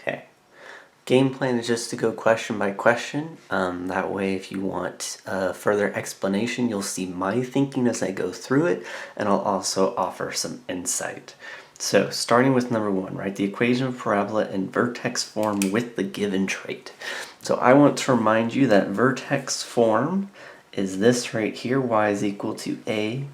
Okay. Game plan is just to go question by question. That way, if you want further explanation, you'll see my thinking as I go through it, and I'll also offer some insight. So, starting with number one, right? The equation of parabola in vertex form with the given trait. So, I want to remind you that vertex form is this right here. Y is equal to a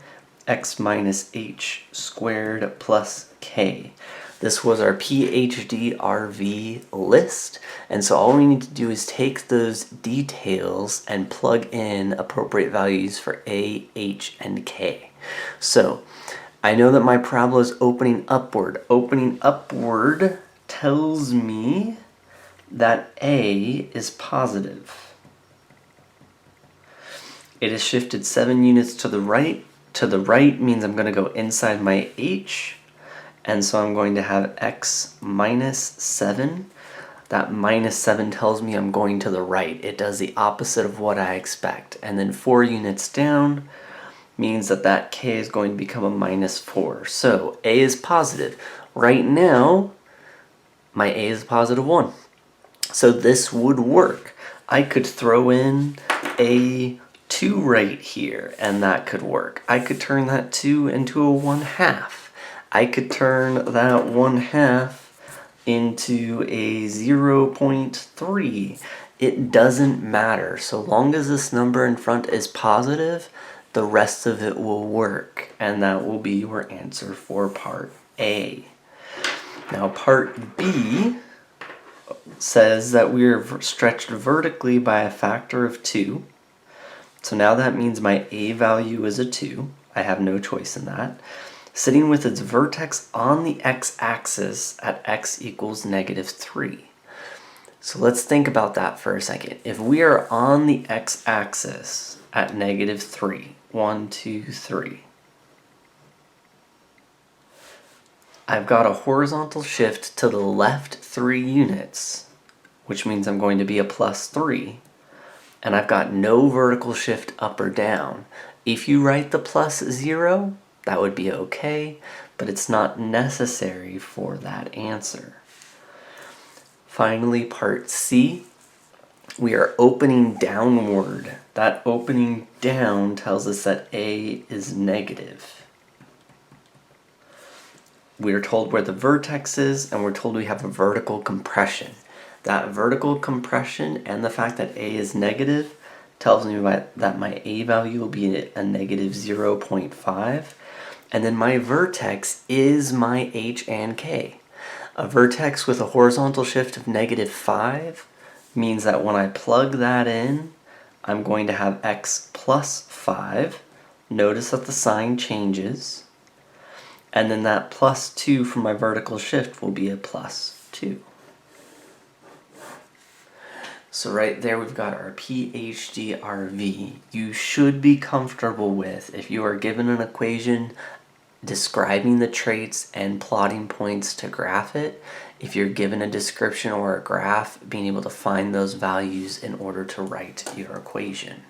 x minus h squared plus k. This was our PhD RV list, and so all we need to do is take those details and plug in appropriate values for A, H, and K. So I know that my parabola is opening upward. Opening upward tells me that A is positive. It is shifted 7 units to the right. To the right means I'm going to go inside my H. And so I'm going to have x minus 7. That minus 7 tells me I'm going to the right. It does the opposite of what I expect. And then 4 units down means that k is going to become a minus 4. So a is positive. Right now, my a is positive 1. So this would work. I could throw in a 2 right here, and that could work. I could turn that 2 into a 1/2. I could turn that 1/2 into a 0.3. It doesn't matter. So long as this number in front is positive, the rest of it will work. And that will be your answer for part A. Now part B says that we are stretched vertically by a factor of 2. So now that means my A value is a 2. I have no choice in that. Sitting with its vertex on the x-axis at x equals -3. So let's think about that for a second. If we are on the x-axis at -3, 1, 2, 3, I've got a horizontal shift to the left 3 units, which means I'm going to be a +3, and I've got no vertical shift up or down. If you write the +0, that would be okay, but it's not necessary for that answer. Finally, part C, we are opening downward. That opening down tells us that A is negative. We are told where the vertex is, and we're told we have a vertical compression. That vertical compression and the fact that A is negative tells me that my A value will be a -0.5. And then my vertex is my H and K. A vertex with a horizontal shift of -5 means that when I plug that in, I'm going to have x plus 5. Notice that the sign changes. And then that +2 from my vertical shift will be a +2. So right there we've got our PhD RV. You should be comfortable with, if you are given an equation describing the traits and plotting points to graph it, if you're given a description or a graph, being able to find those values in order to write your equation.